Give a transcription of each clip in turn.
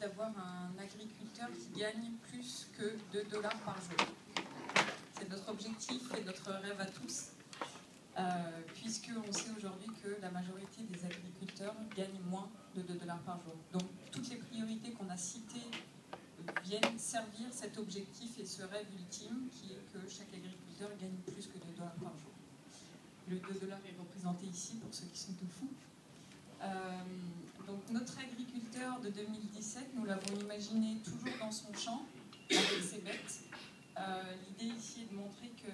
d'avoir un agriculteur qui gagne plus que 2 dollars par jour. C'est notre objectif et notre rêve à tous, puisqu'on sait aujourd'hui que la majorité des agriculteurs gagnent moins de 2 dollars par jour. Donc toutes les priorités qu'on a citées viennent servir cet objectif et ce rêve ultime qui est que chaque agriculteur gagne plus que 2 dollars par jour. Le 2 dollars est représenté ici pour ceux qui sont au fond. Donc notre agriculteur de 2017, nous l'avons imaginé toujours dans son champ, avec ses bêtes. L'idée ici est de montrer que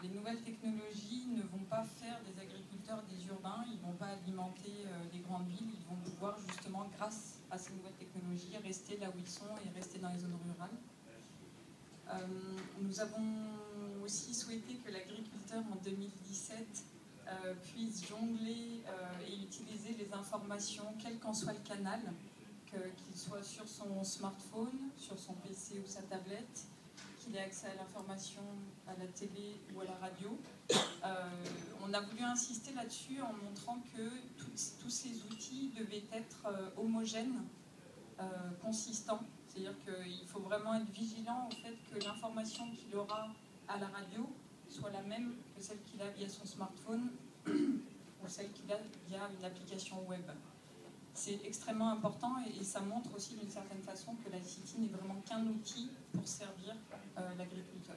les nouvelles technologies ne vont pas faire des agriculteurs des urbains, ils ne vont pas alimenter les grandes villes, ils vont pouvoir justement, grâce à ces nouvelles technologies, rester là où ils sont et rester dans les zones rurales. Nous avons aussi souhaité que l'agriculteur en 2017 puisse jongler et utiliser les informations, quel qu'en soit le canal, qu'il soit sur son smartphone, sur son PC ou sa tablette, qu'il ait accès à l'information à la télé ou à la radio. On a voulu insister là-dessus en montrant que tous ces outils devaient être homogènes, consistants. C'est-à-dire qu'il faut vraiment être vigilant au fait que l'information qu'il aura à la radio soit la même que celle qu'il a via son smartphone ou celle qu'il a via une application web. C'est extrêmement important et ça montre aussi d'une certaine façon que l'ICT n'est vraiment qu'un outil pour servir l'agriculteur.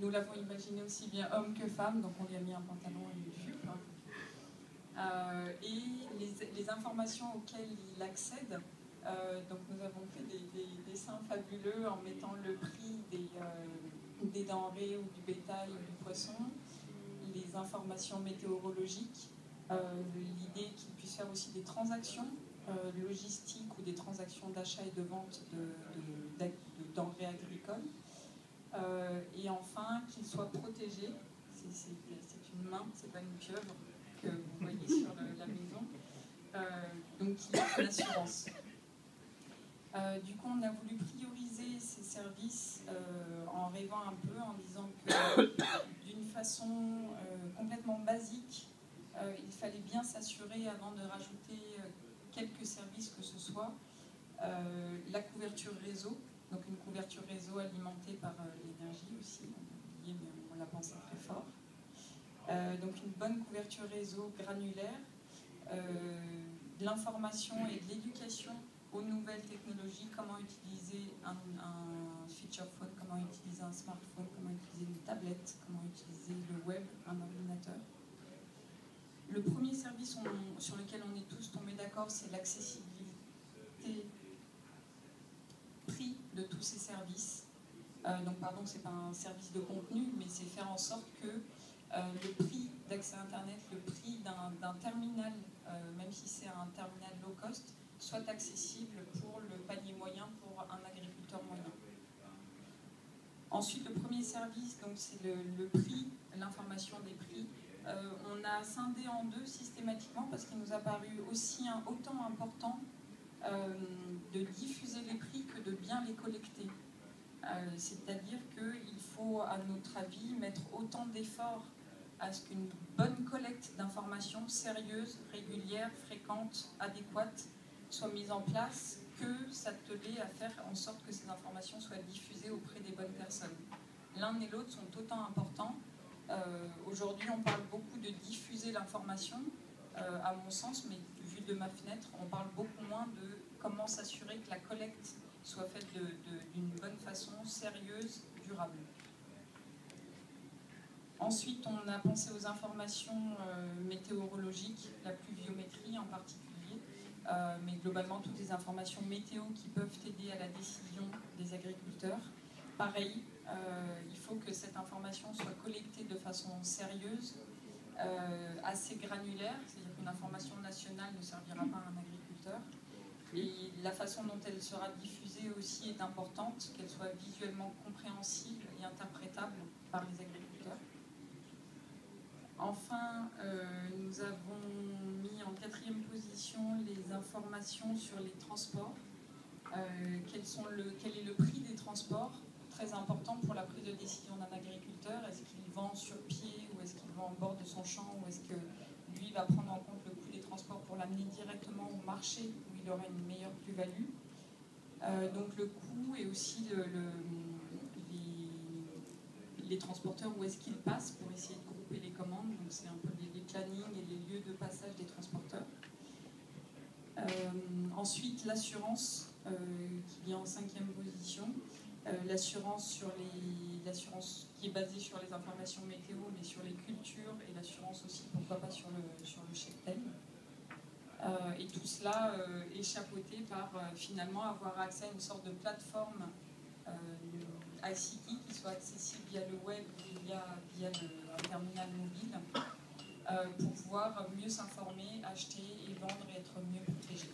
Nous l'avons imaginé aussi bien homme que femme, donc on lui a mis un pantalon et une jupe. Et les informations auxquelles il accède, donc nous avons fait des dessins fabuleux en mettant le prix des denrées ou du bétail ou du poisson, les informations météorologiques, l'idée qu'il puisse faire aussi des transactions logistiques ou des transactions d'achat et de vente de denrées agricoles. Et enfin, qu'il soit protégé. C'est une main, c'est pas une pieuvre que vous voyez sur la maison. Donc qu'il y ait une assurance. Du coup, on a voulu prioriser ces services en rêvant un peu, en disant que d'une façon complètement basique, il fallait bien s'assurer, avant de rajouter quelques services que ce soit, la couverture réseau, donc une couverture réseau alimentée par l'énergie aussi, on a oublié, mais on l'a pensé très fort. Donc une bonne couverture réseau granulaire, de l'information et de l'éducation aux nouvelles technologies, comment utiliser un feature phone, comment utiliser un smartphone, comment utiliser une tablette, comment utiliser le web, un ordinateur. Le premier service sur lequel on est tous tombés d'accord, c'est l'accessibilité prix de tous ces services. Donc pardon, c'est pas un service de contenu, mais c'est faire en sorte que le prix d'accès à Internet, le prix d'un terminal, même si c'est un terminal low cost, soit accessible pour le panier moyen, pour un agriculteur moyen. Ensuite, le premier service, donc c'est le prix, l'information des prix. On a scindé en deux systématiquement parce qu'il nous a paru aussi autant important de diffuser les prix que de bien les collecter. C'est-à-dire qu'il faut, à notre avis, mettre autant d'efforts à ce qu'une bonne collecte d'informations sérieuses, régulières, fréquentes, adéquates soit mise en place, que s'atteler à faire en sorte que ces informations soient diffusées auprès des bonnes personnes. L'un et l'autre sont autant importants. Aujourd'hui, on parle beaucoup de diffuser l'information, à mon sens, mais vu de ma fenêtre, on parle beaucoup moins de comment s'assurer que la collecte soit faite d'une bonne façon, sérieuse, durable. Ensuite, on a pensé aux informations météorologiques, la pluviométrie en particulier, mais globalement toutes les informations météo qui peuvent aider à la décision des agriculteurs. Pareil, il faut que cette information soit collectée de façon sérieuse, assez granulaire, c'est-à-dire qu'une information nationale ne servira pas à un agriculteur. Et la façon dont elle sera diffusée aussi est importante, qu'elle soit visuellement compréhensible et interprétable par les agriculteurs. Enfin, nous avons mis en 4e position les informations sur les transports. Quel est le prix des transports? Très important pour la prise de décision d'un agriculteur. Est-ce qu'il vend sur pied ou est-ce qu'il vend en bord de son champ ou est-ce que lui va prendre en compte le coût des transports pour l'amener directement au marché où il qu'il aurait une meilleure plus-value. Donc le coût et aussi les transporteurs, où est-ce qu'ils passent pour essayer de grouper les commandes. Donc c'est un peu les plannings et les lieux de passage des transporteurs. Ensuite, l'assurance qui vient en 5e position. L'assurance qui est basée sur les informations météo, mais sur les cultures, et l'assurance aussi, pourquoi pas, sur le cheptel. Et tout cela est chapeauté par finalement avoir accès à une sorte de plateforme ICT qui soit accessible via le web ou via un terminal mobile pour pouvoir mieux s'informer, acheter et vendre et être mieux protégé.